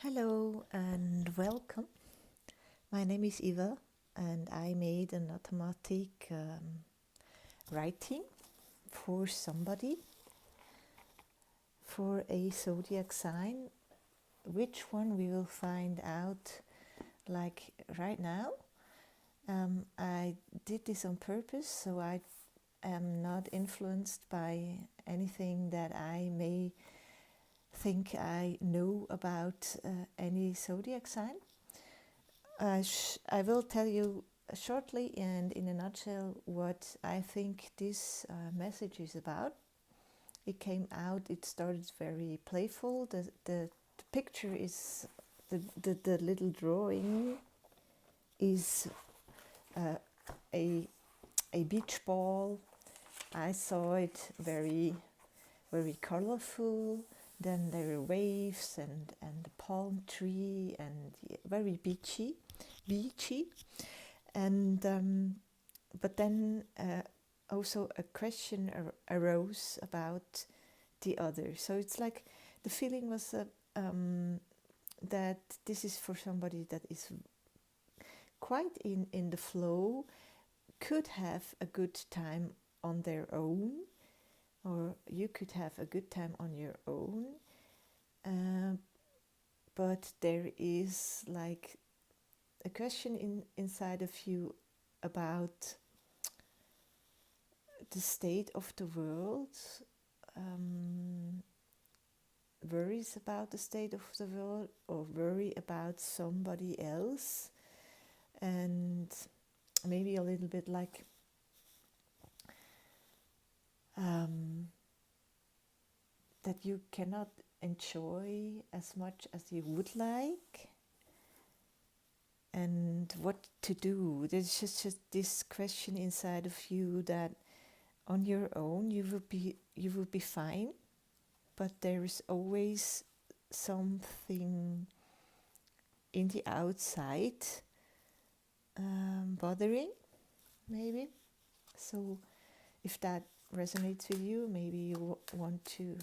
Hello and welcome. My name is Eva and I made an automatic writing for somebody for a zodiac sign. Which one we will find out like right now. I did this on purpose so I am not influenced by anything that I may think I know about any zodiac sign. I will tell you shortly and in a nutshell what I think this message is about. It started very playful. The picture is, the little drawing is a beach ball. I saw it very colorful. Then there are waves and the palm tree and very beachy, and but then also a question arose about the other. So it's like the feeling was that this is for somebody that is quite in the flow, could have a good time on their own, or you could have a good time on your own, but there is like a question inside of you about the state of the world, worries about the state of the world, or worry about somebody else, and maybe a little bit like that you cannot enjoy as much as you would like, and what to do. There's just this question inside of you that on your own you will be fine, but there is always something in the outside bothering, maybe. So if that resonates with you, maybe you want to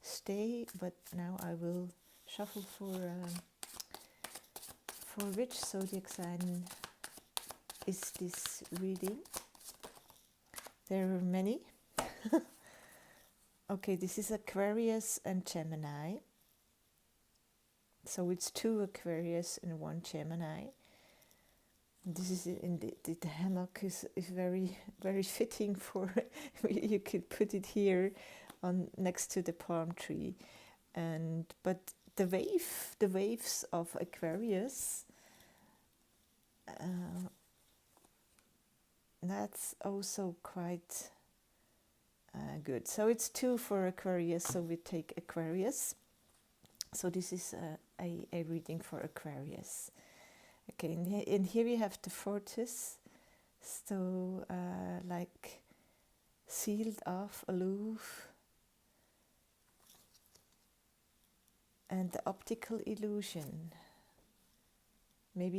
stay, but now I will shuffle for which zodiac sign is this reading. There are many. Okay, this is Aquarius and Gemini. So it's 2 Aquarius and 1 Gemini. This is in the hammock is very fitting for you could put it here on next to the palm tree, but the waves of Aquarius, that's also quite good. So it's 2 for Aquarius, so we take Aquarius. So this is a reading for Aquarius. Okay, and here we have the fortress, so like sealed off, aloof, and the optical illusion. Maybe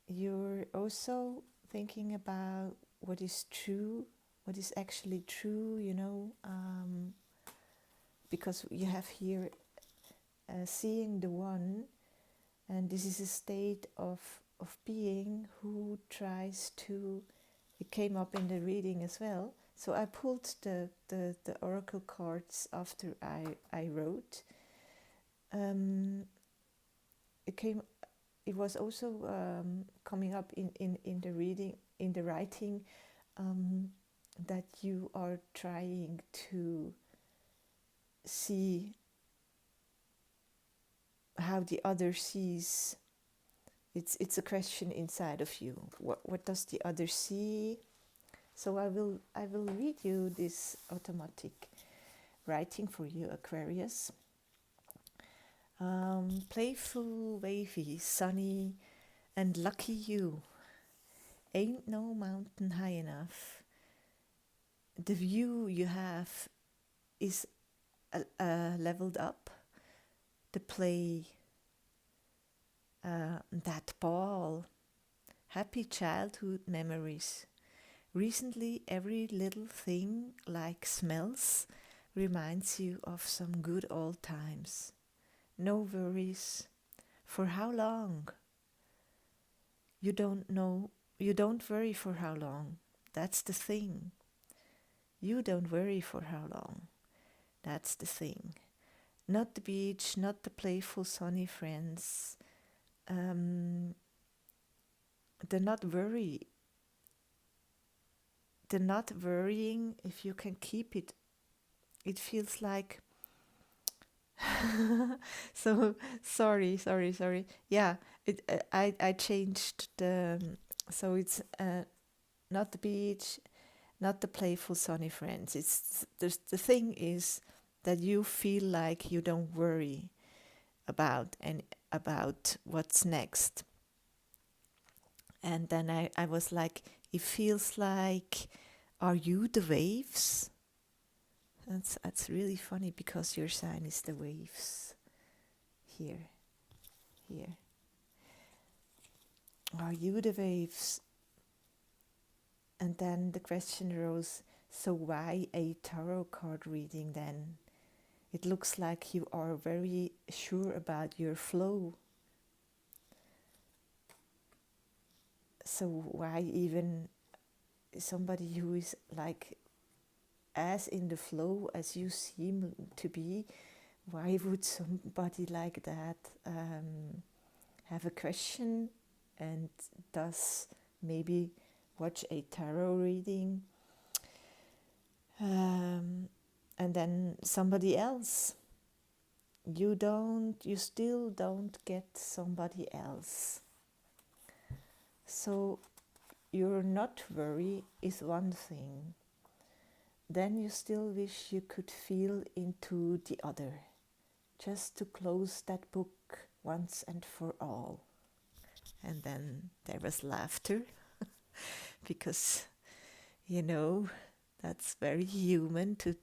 you're also thinking about what is true, what is actually true, because you have here seeing the one, and this is a state of being who tries to, it came up in the reading as well. So I pulled the oracle cards after I wrote. It was also coming up in the reading, in the writing, that you are trying to see how the other sees. It's a question inside of you. What does the other see? So I will read you this automatic writing for you, Aquarius. Playful, wavy, sunny, and lucky you. Ain't no mountain high enough. The view you have is leveled up. The play, that ball, happy childhood memories. Recently, every little thing like smells, reminds you of some good old times. No worries. For how long? You don't know. You don't worry for how long. That's the thing. You don't worry for how long. That's the thing. Not the beach, not the playful sunny friends. The not worry. The not worrying, if you can keep it, it feels like so sorry. Yeah, I changed the so it's not the beach, not the playful sunny friends. It's the thing is that you feel like you don't worry about what's next. And then I was like, it feels like, are you the waves? That's really funny because your sign is the waves. Here. Are you the waves? And then the question arose, so why a tarot card reading then? It looks like you are very sure about your flow. So why even somebody who is like as in the flow as you seem to be, why would somebody like that have a question and thus maybe watch a tarot reading? And then somebody else, you still don't get somebody else. So your not worry is one thing. Then you still wish you could feel into the other, just to close that book once and for all. And then there was laughter, because, that's very human to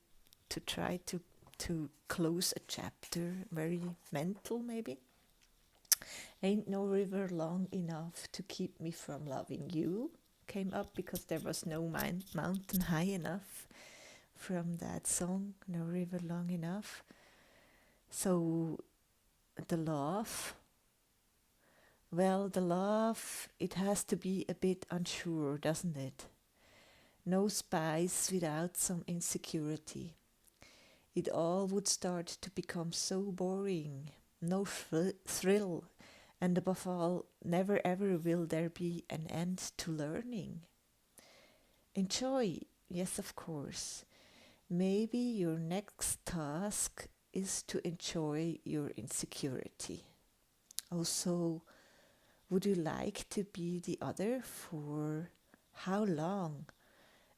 try to close a chapter, very mental maybe. Ain't no river long enough to keep me from loving you came up because there was no mountain high enough from that song, No River Long Enough. So the love, it has to be a bit unsure, doesn't it? No spice without some insecurity. It all would start to become so boring, no thrill, and above all, never ever will there be an end to learning. Enjoy, yes, of course. Maybe your next task is to enjoy your insecurity. Also, would you like to be the other for how long?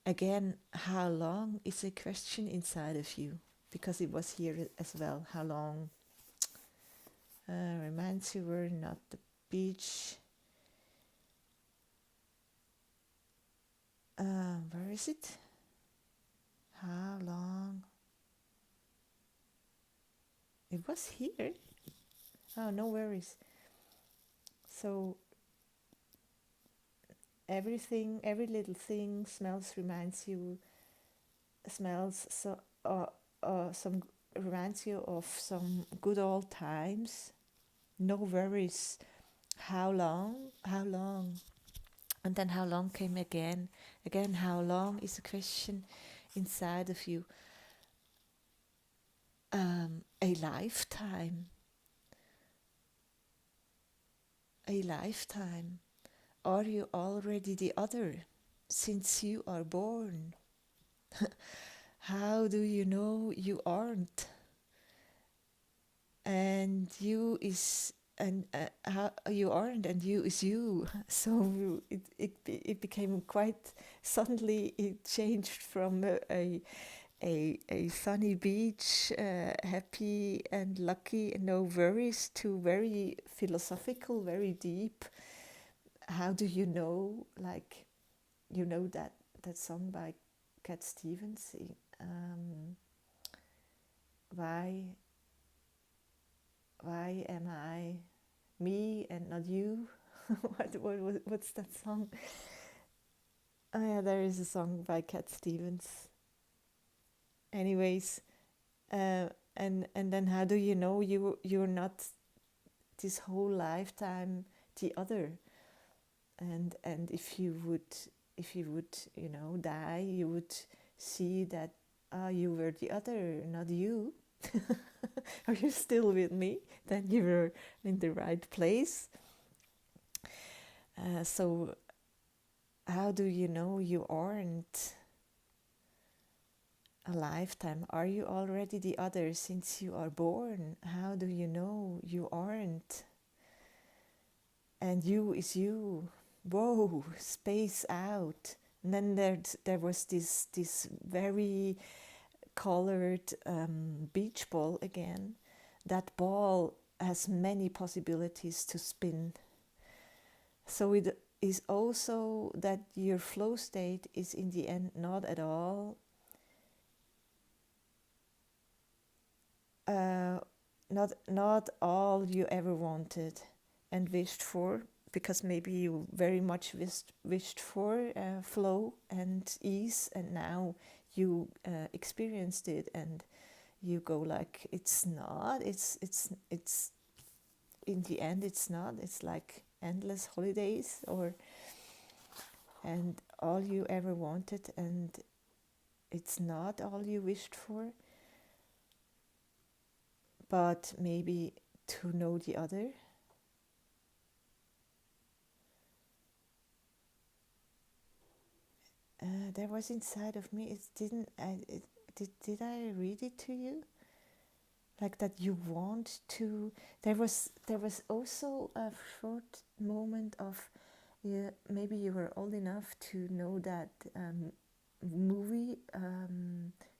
Again, how long is a question inside of you, because it was here as well. How long reminds you we're not the beach. Where is it? How long? It was here. Oh, no worries. So everything, every little thing reminds you of some good old times. No worries. How long? And then how long came again. How long is a question inside of you. A lifetime. Are you already the other since you are born? How do you know you aren't? And you is how you aren't, and you is you. So it became quite suddenly. It changed from a sunny beach, happy and lucky, and no worries, to very philosophical, very deep. How do you know? Like, that song by Cat Stevens. Why am I me and not you? What's that song? Oh yeah, there is a song by Cat Stevens. Anyways, And then how do you know you're not this whole lifetime the other? And if you would die, you would see that you were the other, not you. Are you still with me? Then you were in the right place. So how do you know you aren't a lifetime? Are you already the other since you are born? How do you know you aren't? And you is you. Whoa, space out. And then there was this very colored beach ball again. That ball has many possibilities to spin. So it is also that your flow state is in the end not at all not all you ever wanted and wished for, because maybe you very much wished for flow and ease, and now you experienced it and you go like, it's not, it's in the end it's not, it's like endless holidays, or and all you ever wanted, and it's not all you wished for. But maybe to know the other. There was inside of me. It didn't. Did I read it to you? Like that you want to. There was also a short moment of, yeah, maybe you were old enough to know that movie,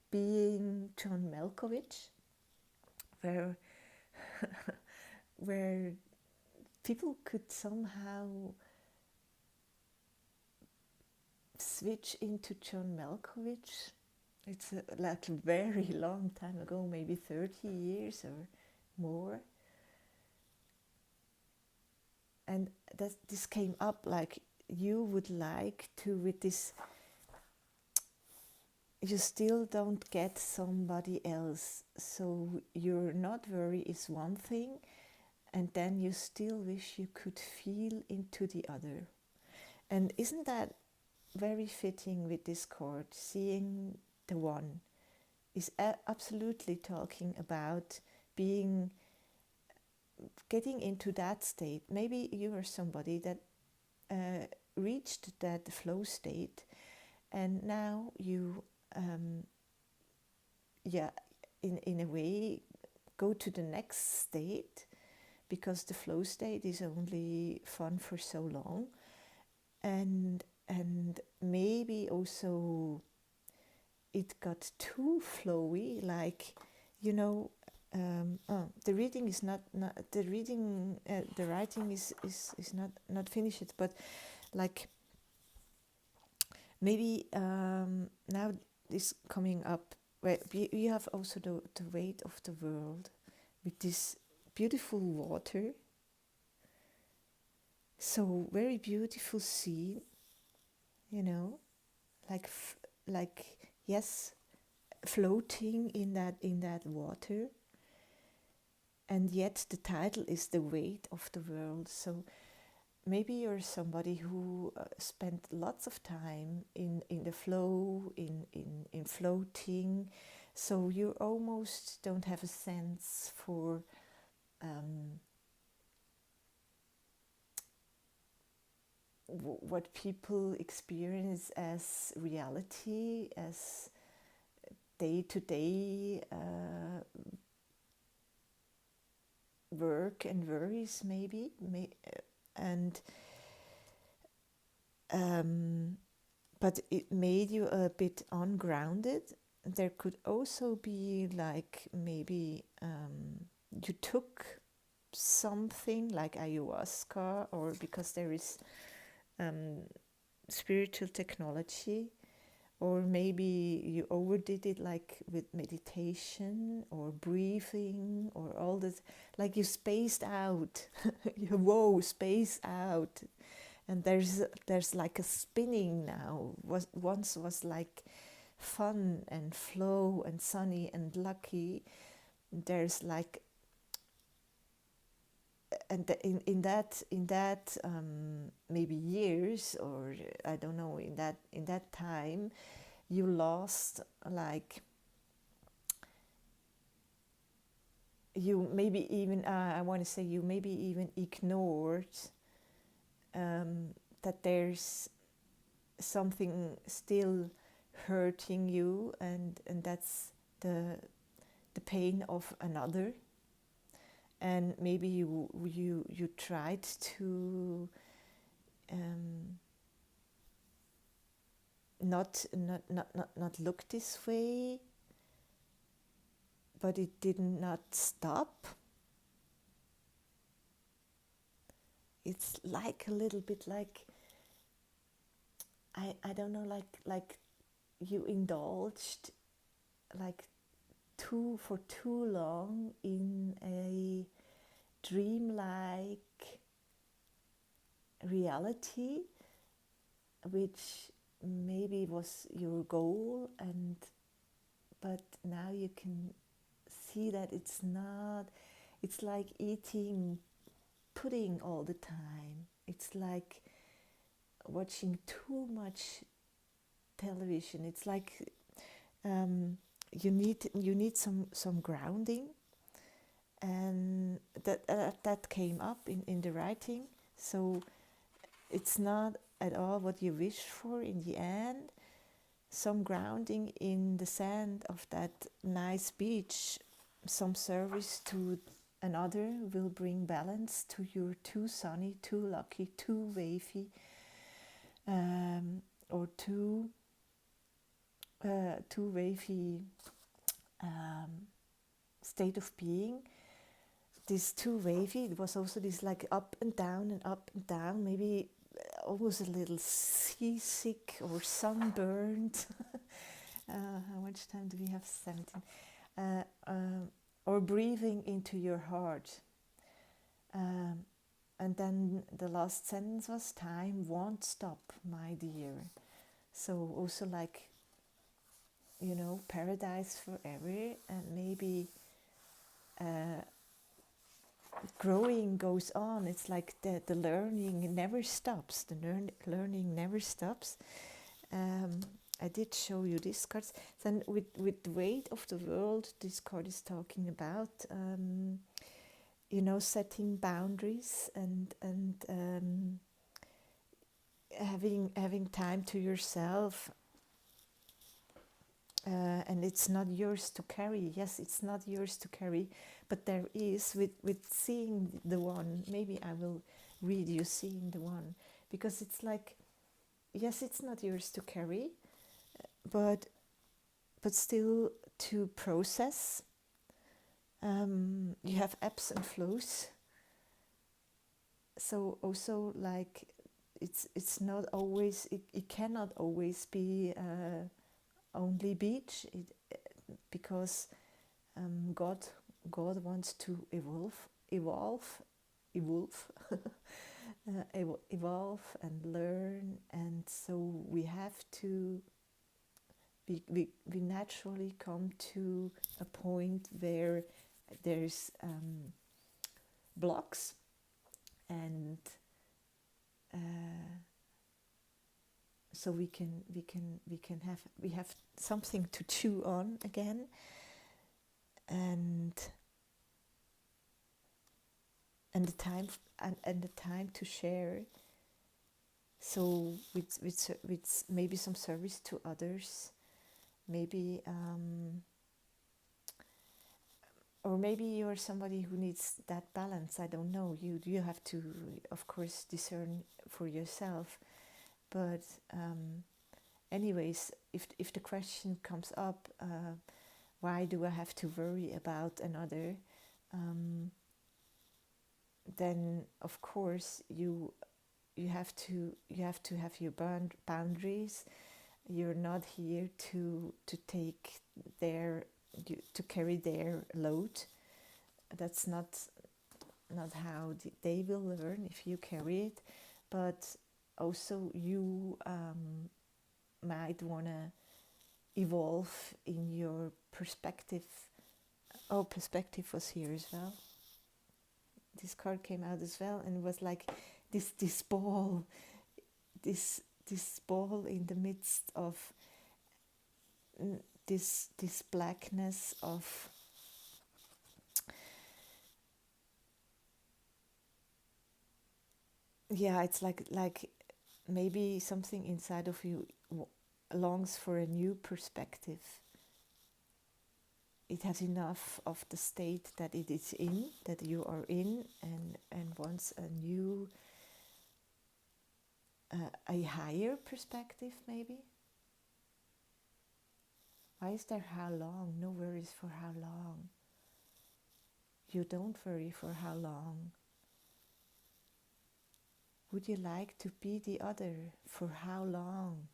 Being John Malkovich, where where people could somehow switch into John Malkovich. It's like a very long time ago, maybe 30 years or more. And this came up like you would like to, with this, you still don't get somebody else. So you're not worried is one thing, and then you still wish you could feel into the other. And isn't that very fitting with this chord? Seeing the one is absolutely talking about getting into that state. Maybe you are somebody that reached that flow state, and now you, in a way, go to the next state, because the flow state is only fun for so long, and maybe also it got too flowy, like, the reading is not the reading, the writing is not finished, but like maybe now this coming up, where you have also the weight of the world with this beautiful water, so very beautiful scene, like yes, floating in that water, and yet the title is The Weight of the World. So maybe you're somebody who spent lots of time in the flow, in floating, so you almost don't have a sense for what people experience as reality, as day-to-day work and worries, maybe, and but it made you a bit ungrounded. There could also be like maybe you took something like ayahuasca, or because there is spiritual technology, or maybe you overdid it, like with meditation or breathing or all this, like you spaced out. You spaced out, and there's like a spinning now. Once was like fun and flow and sunny and lucky. There's like, and in that maybe years, or I don't know, in that time, you lost, like, you maybe even I want to say you maybe even ignored that there's something still hurting you, and that's the pain of another. And maybe you tried to not look this way, but it did not stop. It's like a little bit like, I don't know, like you indulged like for too long in a dreamlike reality, which maybe was your goal, but now you can see that it's not. It's like eating pudding all the time. It's like watching too much television. It's like you need some grounding, and that came up in the writing. So it's not at all what you wish for in the end. Some grounding in the sand of that nice beach, some service to another will bring balance to your too sunny, too lucky, too wavy, or too wavy state of being. This too wavy, it was also this like up and down, maybe almost a little seasick or sunburned. How much time do we have? 17. Or breathing into your heart. And then the last sentence was, time won't stop, my dear. So also like, paradise forever, and maybe growing goes on. It's like the learning never stops. The learning never stops. I did show you this card. Then with the weight of the world, this card is talking about, setting boundaries and having time to yourself. And it's not yours to carry. Yes, it's not yours to carry, but there is, with seeing the one. Maybe I will read you seeing the one, because it's like, yes, it's not yours to carry, but still to process. You have ebbs and flows. So also like it's not always, it cannot always be only beach, because God wants to evolve and learn, and so we have to. We naturally come to a point where there's blocks, and so we have something to chew on again, and the time to share. So with maybe some service to others, maybe or maybe you're somebody who needs that balance. I don't know. You have to, of course, discern for yourself. But anyways, if the question comes up, why do I have to worry about another? Then of course you have to have your boundaries. You're not here to take to carry their load. That's not how they will learn if you carry it. But also you might want to evolve in your perspective. Oh, perspective was here as well. This card came out as well, and it was like this ball, this ball in the midst of this blackness of it's like maybe something inside of you longs for a new perspective. It has enough of the state that it is in, that you are in, and wants a new, a higher perspective maybe. Why is there how long? No worries for how long. You don't worry for how long. Would you like to be the other for how long?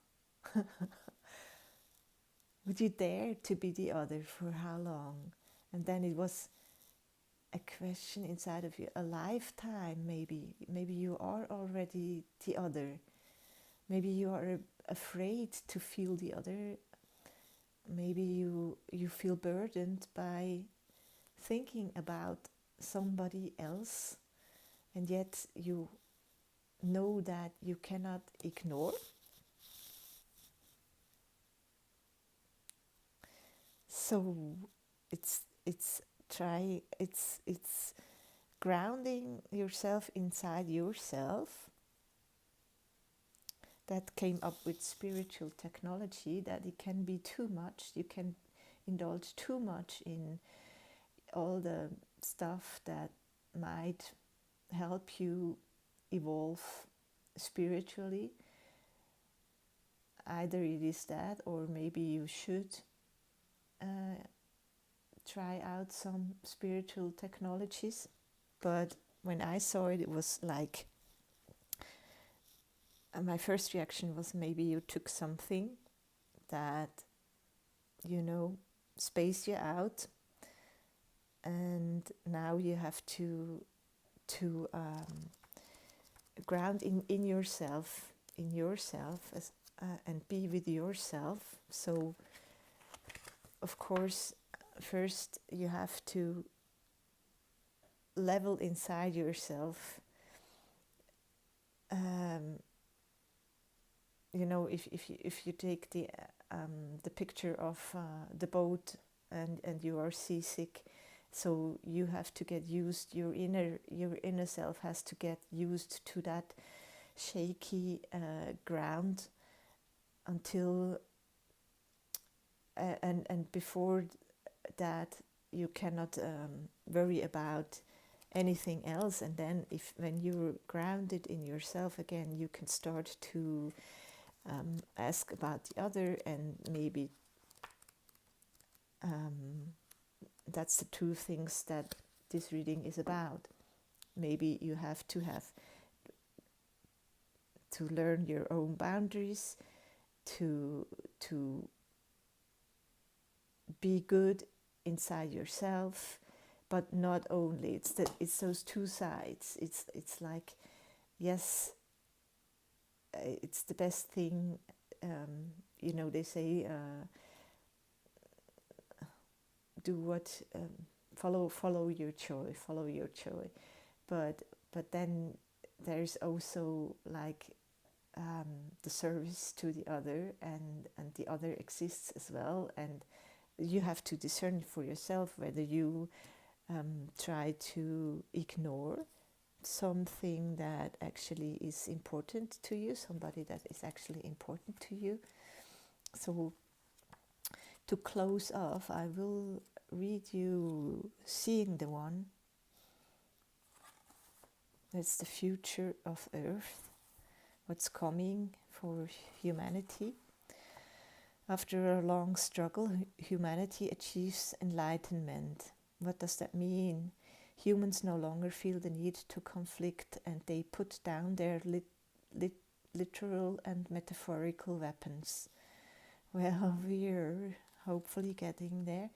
Would you dare to be the other for how long? And then it was a question inside of you, a lifetime maybe. Maybe you are already the other. Maybe you are afraid to feel the other. Maybe you feel burdened by thinking about somebody else, and yet you know that you cannot ignore. So it's grounding yourself inside yourself. That came up with spiritual technology, that it can be too much. You can indulge too much in all the stuff that might help you evolve spiritually. Either it is that, or maybe you should try out some spiritual technologies. But when I saw it, it was like, my first reaction was maybe you took something that, spaced you out, and now you have to ground in yourself as, and be with yourself. So of course first you have to level inside yourself. If you take the picture of the boat, and you are seasick, so you have to get used, your inner self has to get used to that shaky ground until and before that you cannot worry about anything else. And then when you're grounded in yourself again, you can start to ask about the other, and maybe that's the two things that this reading is about. Maybe you have to learn your own boundaries, to be good inside yourself, but not only. It's those two sides. It's like, yes, it's the best thing. They say, do what, follow your joy. But then there's also like the service to the other, and the other exists as well, and you have to discern for yourself whether you try to ignore something that actually is important to you, somebody that is actually important to you. So to close off, I will read you Seeing the One. That's the future of Earth, what's coming for humanity. After a long struggle, humanity achieves enlightenment. What does that mean? Humans no longer feel the need to conflict, and they put down their literal and metaphorical weapons. Well, we're hopefully getting there.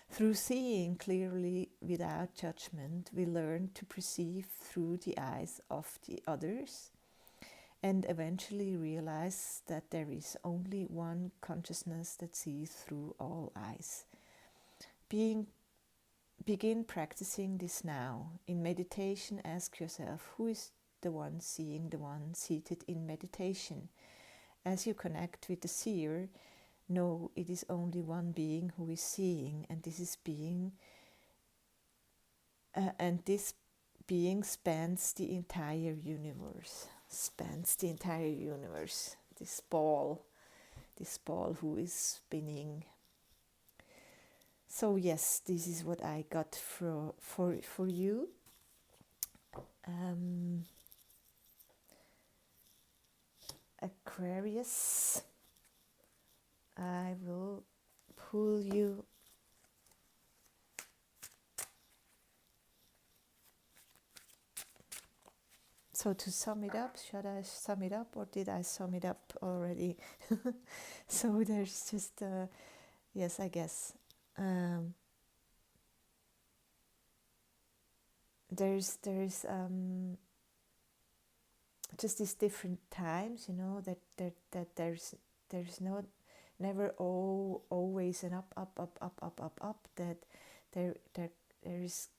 Through seeing clearly without judgment, we learn to perceive through the eyes of the others, and eventually realize that there is only one consciousness that sees through all eyes. Begin practicing this now. In meditation, ask yourself, who is the one seeing the one seated in meditation? As you connect with the seer, know it is only one being who is seeing, and this being spans the entire universe. This ball who is spinning. So yes, this is what I got for you. Aquarius, I will pull you so to sum it up. Should I sum it up, or did I sum it up already? So there's just yes, I guess there's just these different times, you know, that there's never always an up, that there is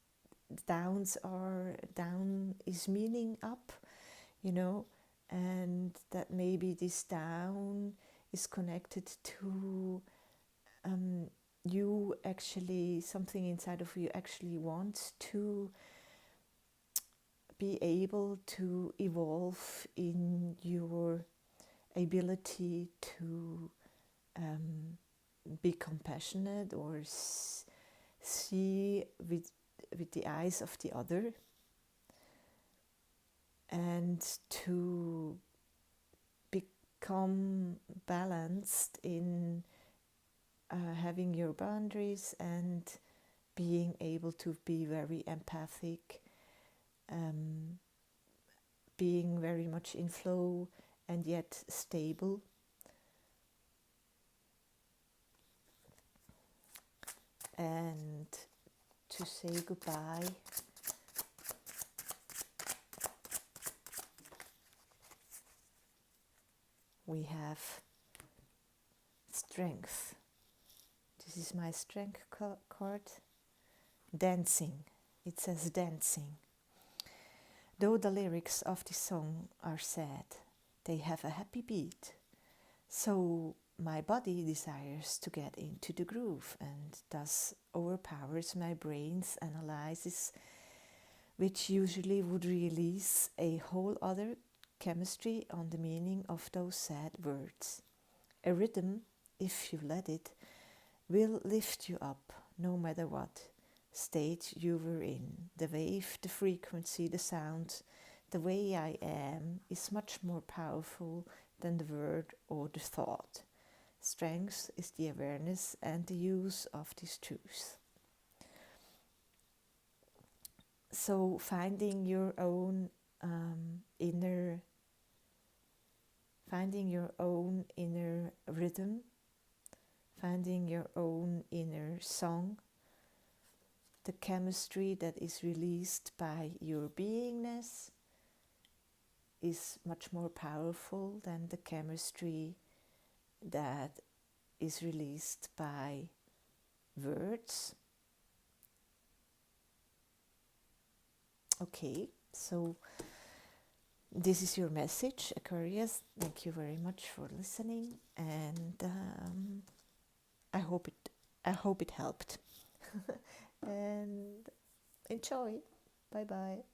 down is meaning up, you know, and that maybe this down is connected to you actually, something inside of you actually wants to be able to evolve in your ability to be compassionate, or see with the eyes of the other, and to become balanced in having your boundaries and being able to be very empathic, being very much in flow and yet stable. And to say goodbye, we have strength. This is my strength card. Dancing. It says dancing. Though the lyrics of the song are sad, they have a happy beat. So my body desires to get into the groove, and thus overpowers my brain's analysis, which usually would release a whole other chemistry on the meaning of those sad words. A rhythm, if you let it, will lift you up no matter what state you were in. The wave, the frequency, the sound, the way I am is much more powerful than the word or the thought. Strength is the awareness and the use of this truth. So finding your own inner rhythm, finding your own inner song, the chemistry that is released by your beingness is much more powerful than the chemistry that is released by words. Okay, so this is your message, Aquarius. Thank you very much for listening, and I hope it helped. And enjoy. Bye bye.